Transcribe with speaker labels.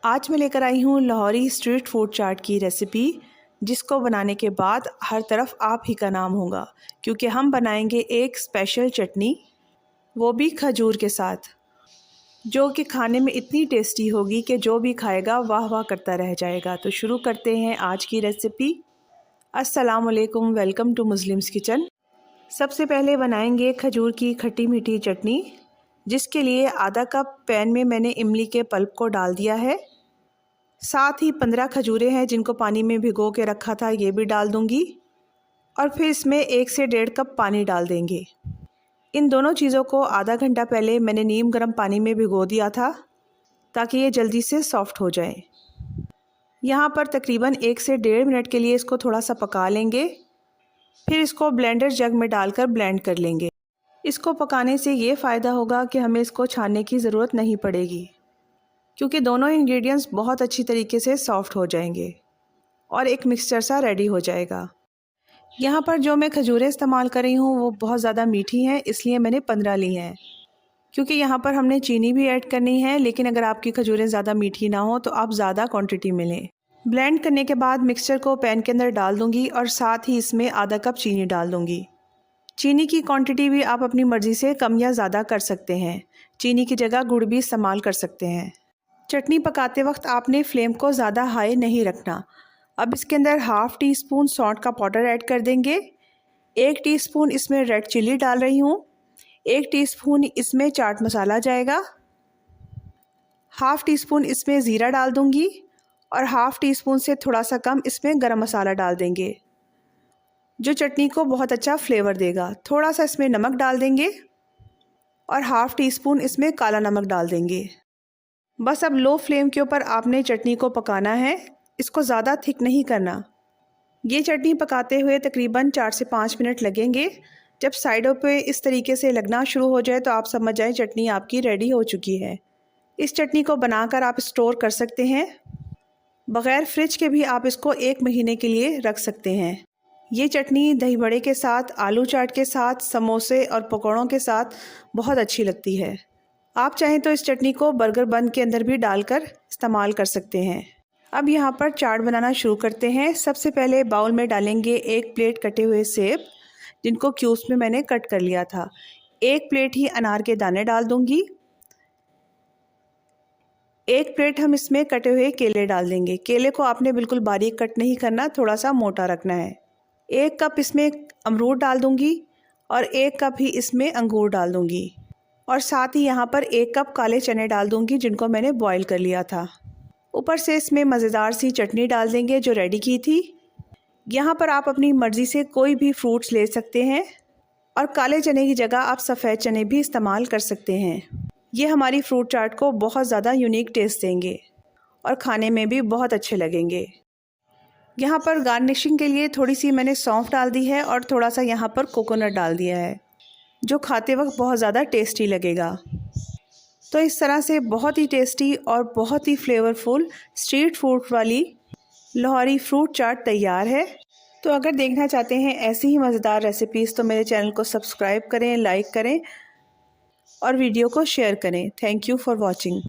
Speaker 1: आज मैं लेकर आई हूँ लाहौरी स्ट्रीट फूड चाट की रेसिपी, जिसको बनाने के बाद हर तरफ आप ही का नाम होगा, क्योंकि हम बनाएंगे एक स्पेशल चटनी, वो भी खजूर के साथ, जो कि खाने में इतनी टेस्टी होगी कि जो भी खाएगा वाह वाह करता रह जाएगा। तो शुरू करते हैं आज की रेसिपी। अस्सलाम वालेकुम, वेलकम टू मुस्लिम्स किचन। सबसे पहले बनाएंगे खजूर की खट्टी मीठी चटनी, जिसके लिए आधा कप पैन में मैंने इमली के पल्प को डाल दिया है। साथ ही 15 खजूरें हैं जिनको पानी में भिगो के रखा था, ये भी डाल दूंगी। और फिर इसमें 1 से 1.5 कप पानी डाल देंगे। इन दोनों चीज़ों को आधा घंटा पहले मैंने नीम गर्म पानी में भिगो दिया था, ताकि ये जल्दी से सॉफ़्ट हो जाए। यहाँ पर तकरीबन 1 से 1.5 मिनट के लिए इसको थोड़ा सा पका लेंगे। फिर इसको ब्लेंडर जग में डालकर ब्लेंड कर लेंगे। इसको पकाने से ये फ़ायदा होगा कि हमें इसको छानने की ज़रूरत नहीं पड़ेगी, क्योंकि दोनों इंग्रेडिएंट्स बहुत अच्छी तरीके से सॉफ़्ट हो जाएंगे और एक मिक्सचर सा रेडी हो जाएगा। यहाँ पर जो मैं खजूरें इस्तेमाल कर रही हूँ वो बहुत ज़्यादा मीठी हैं, इसलिए मैंने 15 ली हैं, क्योंकि यहाँ पर हमने चीनी भी ऐड करनी है। लेकिन अगर आपकी खजूरें ज़्यादा मीठी ना हो तो आप ज़्यादा क्वांटिटी में लें। ब्लेंड करने के बाद मिक्सचर को पैन के अंदर डाल दूँगी और साथ ही इसमें आधा कप चीनी डाल दूँगी। चीनी की क्वांटिटी भी आप अपनी मर्ज़ी से कम या ज़्यादा कर सकते हैं। चीनी की जगह गुड़ भी इस्तेमाल कर सकते हैं। चटनी पकाते वक्त आपने फ्लेम को ज़्यादा हाई नहीं रखना। अब इसके अंदर हाफ़ टी स्पून सौंठ का पाउडर ऐड कर देंगे। 1 टीस्पून इसमें रेड चिली डाल रही हूँ। 1 टीस्पून इसमें चाट मसाला जाएगा। हाफ़ टी स्पून इसमें ज़ीरा डाल दूँगी और हाफ़ टी स्पून से थोड़ा सा कम इसमें गरम मसाला डाल देंगे, जो चटनी को बहुत अच्छा फ्लेवर देगा। थोड़ा सा इसमें नमक डाल देंगे और हाफ़ टी स्पून इसमें काला नमक डाल देंगे। बस अब लो फ्लेम के ऊपर आपने चटनी को पकाना है, इसको ज़्यादा थिक नहीं करना। ये चटनी पकाते हुए तकरीबन 4 से 5 मिनट लगेंगे। जब साइडों पे इस तरीके से लगना शुरू हो जाए तो आप समझ जाएं चटनी आपकी रेडी हो चुकी है। इस चटनी को बनाकर आप स्टोर कर सकते हैं। बग़ैर फ्रिज के भी आप इसको 1 महीने के लिए रख सकते हैं। ये चटनी दही बड़े के साथ, आलू चाट के साथ, समोसे और पकौड़ों के साथ बहुत अच्छी लगती है। आप चाहें तो इस चटनी को बर्गर बन के अंदर भी डालकर इस्तेमाल कर सकते हैं। अब यहाँ पर चाट बनाना शुरू करते हैं। सबसे पहले बाउल में डालेंगे 1 प्लेट कटे हुए सेब, जिनको क्यूब्स में मैंने कट कर लिया था। 1 प्लेट ही अनार के दाने डाल दूँगी। 1 प्लेट हम इसमें कटे हुए केले डाल देंगे। केले को आपने बिल्कुल बारीक कट नहीं करना, थोड़ा सा मोटा रखना है। 1 कप इसमें अमरूद डाल दूँगी और 1 कप ही इसमें अंगूर डाल दूँगी। और साथ ही यहाँ पर 1 कप काले चने डाल दूँगी, जिनको मैंने बॉईल कर लिया था। ऊपर से इसमें मज़ेदार सी चटनी डाल देंगे जो रेडी की थी। यहाँ पर आप अपनी मर्ज़ी से कोई भी फ्रूट्स ले सकते हैं और काले चने की जगह आप सफ़ेद चने भी इस्तेमाल कर सकते हैं। ये हमारी फ्रूट चाट को बहुत ज़्यादा यूनिक टेस्ट देंगे और खाने में भी बहुत अच्छे लगेंगे। यहाँ पर गार्निशिंग के लिए थोड़ी सी मैंने सौंफ डाल दी है और थोड़ा सा यहाँ पर कोकोनट डाल दिया है, जो खाते वक्त बहुत ज़्यादा टेस्टी लगेगा। तो इस तरह से बहुत ही टेस्टी और बहुत ही फ्लेवरफुल स्ट्रीट फूड वाली लाहौरी फ्रूट चाट तैयार है। तो अगर देखना चाहते हैं ऐसी ही मज़ेदार रेसिपीज़ तो मेरे चैनल को सब्सक्राइब करें, लाइक करें और वीडियो को शेयर करें। Thank you for watching.